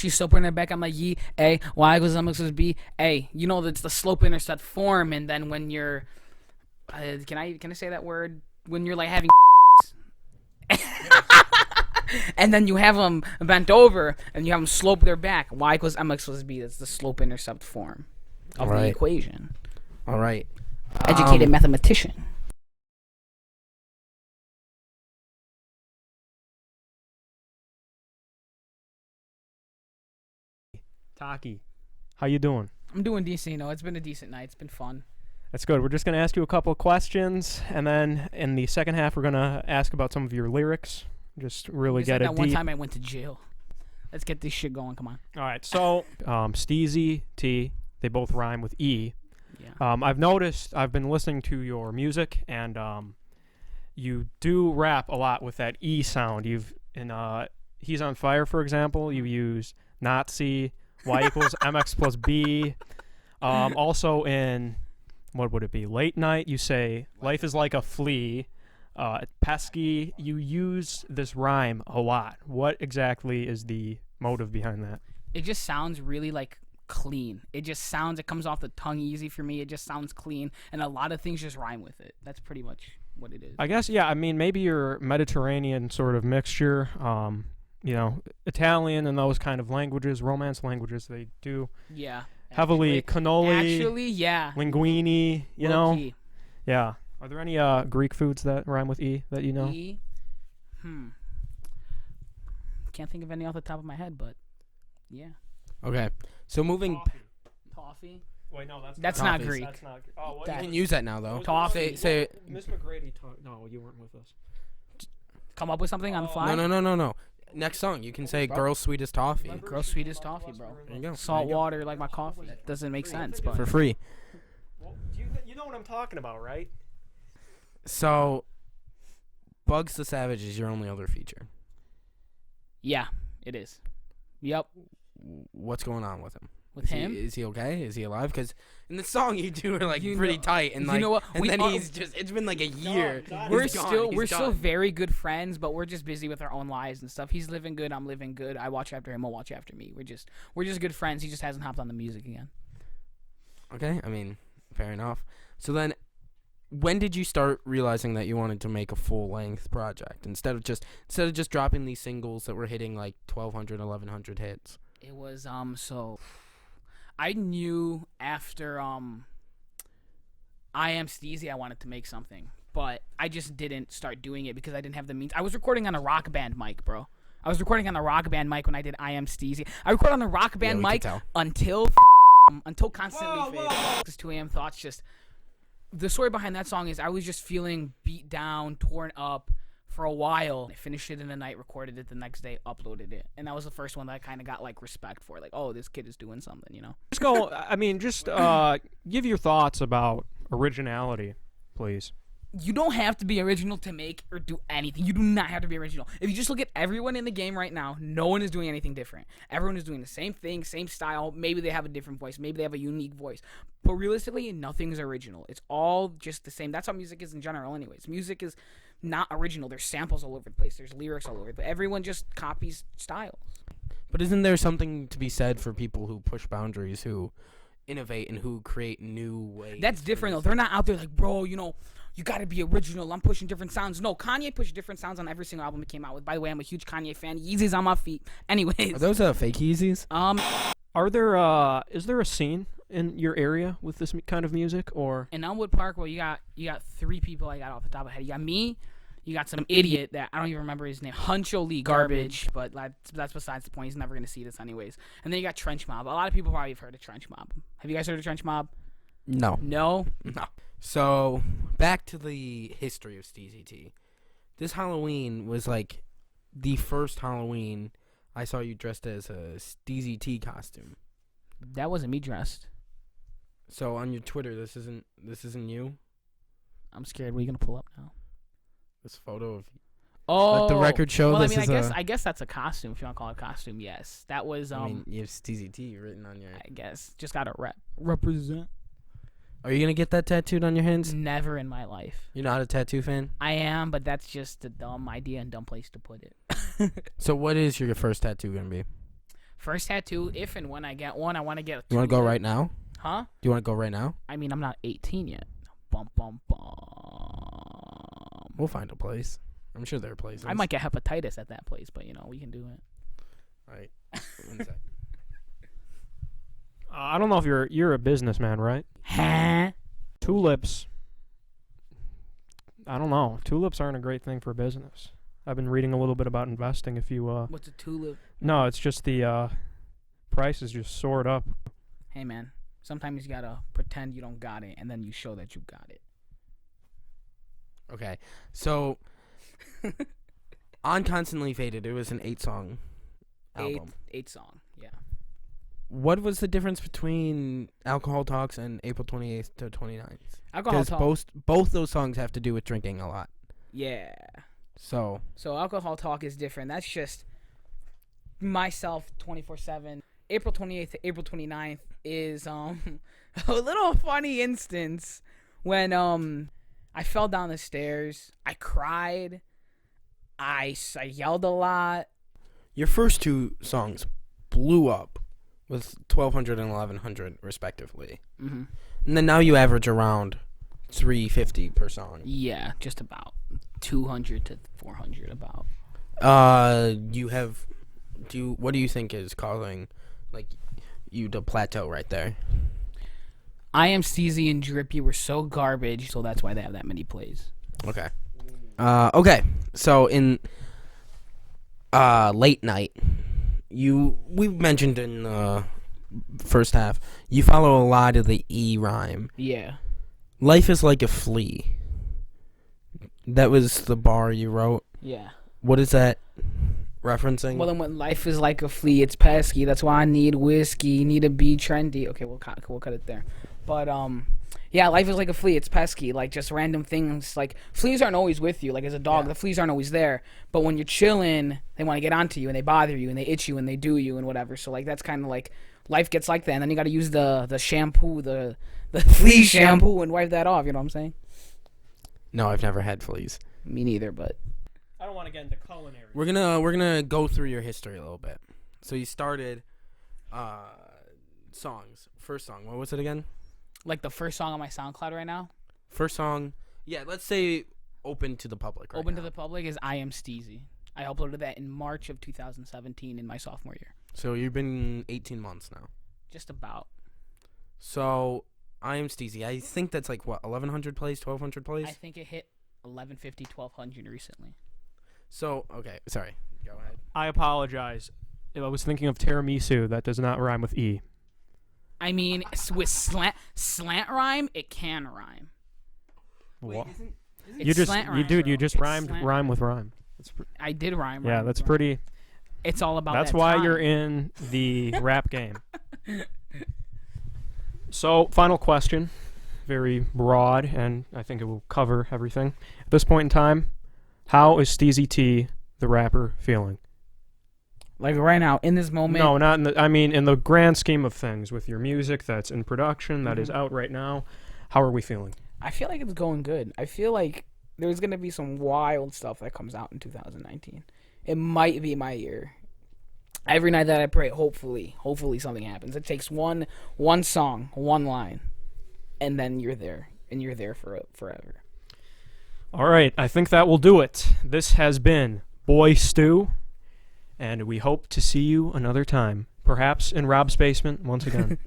She's still putting it back. I'm like, ye, A, Y equals MX plus B, A. You know, that's the slope intercept form. And then when you're, can I say that word? When you're like having and then you have them bent over and you have them slope their back. Y equals MX plus B. That's the slope intercept form of the equation. All right. Educated mathematician. Taki, how you doing? I'm doing decent. You know, it's been a decent night. It's been fun. That's good. We're just going to ask you a couple of questions, and then in the second half, we're going to ask about some of your lyrics. Just really get it that deep. one time I went to jail. Let's get this shit going. Come on. All right. So, Steezy T, they both rhyme with E. Yeah. I've noticed, I've been listening to your music, and you do rap a lot with that E sound. He's on Fire, for example, you use Nazi, Y equals MX plus B. Also in, what would it be, Late Night, you say, life is like a flea. Pesky, you use this rhyme a lot. What exactly is the motive behind that? It just sounds really like clean. It comes off the tongue easy for me. It just sounds clean, and a lot of things just rhyme with it. That's pretty much what it is. I guess, yeah, I mean, maybe your Mediterranean sort of mixture, Italian and those kind of languages, Romance languages, they do heavily cannoli, actually, yeah, linguine, you know? Key. Yeah. Are there any Greek foods that rhyme with E that you know? E? Can't think of any off the top of my head, but yeah. Okay. So moving... Toffee? Wait, no, that's not Toffees. Greek. That's not. Oh, what? You can use that now, though. Toffee. Say Miss McGrady No, you weren't with us. Come up with something on the fly? No. Next song, you can say "Girl's Sweet as Toffee." Girl's sweet as toffee, bro. There you go. Salt water like my coffee. Doesn't make sense, but For free. Well, you know what I'm talking about, right? So, Bugs the Savage is your only other feature. yeah, it is. Yep. What's going on with him? With him? Is he okay? Is he alive? Because in the song you two are like You pretty know- tight, and you like, know what? and We then are- it's been like a year. We're He's gone. still He's gone. very good friends, but we're just busy with our own lives and stuff. He's living good, I'm living good. I watch after him, he'll watch after me. We're just good friends. He just hasn't hopped on the music again. Okay, I mean, fair enough. So then, when did you start realizing that you wanted to make a full length project instead of just dropping these singles that were hitting like 1,200, 1,100 hits? It was so I knew after I Am Steezy I wanted to make something, but I just didn't start doing it because I didn't have the means. I was recording on a Rock Band mic, bro. I was recording on the Rock Band mic when I did I Am Steezy. I recorded on the Rock Band we could mic tell. until Constantly Faded. Because 2 a.m. Thoughts just... The story behind that song is I was just feeling beat down, torn up for a while. I finished it in the night, recorded it the next day, uploaded it. And that was the first one that I kind of got, like, respect for. Like, oh, this kid is doing something, you know? Give your thoughts about originality, please. You don't have to be original to make or do anything. You do not have to be original. If you just look at everyone in the game right now, no one is doing anything different. Everyone is doing the same thing, same style. Maybe they have a different voice. Maybe they have a unique voice. But realistically, nothing's original. It's all just the same. That's how music is in general anyways. Music is not original. There's samples all over the place. There's lyrics all over it. But everyone just copies styles. But isn't there something to be said for people who push boundaries, who innovate, and who create new ways? That's different, though. They're not out there like, bro, you know, you gotta be original. I'm pushing different sounds. No, Kanye pushed different sounds on every single album he came out with. By the way, I'm a huge Kanye fan. Yeezy's on my feet. Anyways. Are those fake Yeezys? Is there a scene in your area with this kind of music, or? In Elmwood Park, well, you got 3 people I got off the top of my head. You got me. You got some idiot that I don't even remember his name. Huncho Lee Garbage, but that's besides the point. He's never gonna see this anyways. And then you got Trench Mob. A lot of people probably have heard of Trench Mob. Have you guys heard of Trench Mob? No. No. So, back to the history of Steezy T. This Halloween was like the first Halloween I saw you dressed as a Steezy T costume. That wasn't me dressed. So on your Twitter, this isn't you? I'm scared. What are you gonna pull up now? This photo of you. Oh, Let the record show well, this I guess that's a costume if you want to call it a costume. Yes, that was. I mean, you have Steezy T written on your. I guess just gotta represent. Are you gonna get that tattooed on your hands? Never in my life. You're not a tattoo fan? I am, but that's just a dumb idea and dumb place to put it. So what is your first tattoo gonna be? First tattoo, if and when I get one, I want to get a You want to go tulip. right now? Huh? Do you want to go right now? I mean, I'm not 18 yet. Bum, bum, bum. We'll find a place. I'm sure there are places. I might get hepatitis at that place, but, we can do it. All right. One sec. I don't know if you're a businessman, right? Huh? Tulips. I don't know. Tulips aren't a great thing for business. I've been reading a little bit about investing. If you What's a tulip? no, it's just the prices just soared up. Hey, man. Sometimes you gotta pretend you don't got it, and then you show that you got it. Okay. So, on Constantly Faded, it was an 8-song album. Eight song. Yeah. What was the difference between Alcohol Talks and April 28th to 29th? Alcohol Because talk. both those songs have to do with drinking a lot. Yeah. So, Alcohol talk is different. That's just myself 24/7. April 28th to April 29th is a little funny instance when I fell down the stairs. I cried. I yelled a lot. your first two songs blew up with 1,200 and 1,100 respectively. Mm-hmm. And then now you average around 350 per song. Yeah, just about 200 to 400 about. What do you think is causing you to plateau right there? I Am Steezy and Drippy were so garbage, so that's why they have that many plays. Okay. Okay. So in late night, we've mentioned in the first half, you follow a lot of the E rhyme. Yeah. Life is like a flea. That was the bar you wrote. Yeah. What is that referencing? Well, then when life is like a flea, it's pesky. That's why I need whiskey. Need to be trendy. Okay, we'll cut it there. But yeah, life is like a flea. It's pesky. Like just random things. Like fleas aren't always with you. Like as a dog, the fleas aren't always there. But when you're chilling, they want to get onto you and they bother you and they itch you and they do you and whatever. So like that's kind of like life gets like that. And then you got to use the shampoo, the flea shampoo, and wipe that off. You know what I'm saying? No, I've never had fleas. Me neither. But I don't want to get into culinary. We're gonna go through your history a little bit. So you started songs. First song, what was it again? like the first song on my SoundCloud right now, First song, yeah, let's say open to the public. open to the public, is I Am Steezy. I uploaded that in March of 2017 in my sophomore year. So you've been 18 months now. Just about. So I Am Steezy. I think that's like what, 1,100 plays, 1,200 plays. I think it hit 1150, 1200 recently. So okay, sorry. Go ahead. I apologize. I was thinking of tiramisu. That does not rhyme with E. I mean, with slant rhyme, it can rhyme. Wha- It's You just, slant you rhyme, dude, bro. you just It's rhymed slant rhyme with rhyme. I did rhyme. Yeah, rhyme that's with rhyme. pretty. It's all about. That's that why time. you're in the rap game. So, final question, very broad, and I think it will cover everything. At this point in time, how is Steezy T, the rapper, feeling? Like right now, in this moment. No, not in the. I mean, in the grand scheme of things, with your music that's in production, that is out right now. How are we feeling? I feel like it's going good. I feel like there's gonna be some wild stuff that comes out in 2019. It might be my year. Every night that I pray, hopefully something happens. It takes one song, one line, and then you're there, and you're there for forever. All right, I think that will do it. This has been Boy Stew, and we hope to see you another time, perhaps in Rob's basement once again.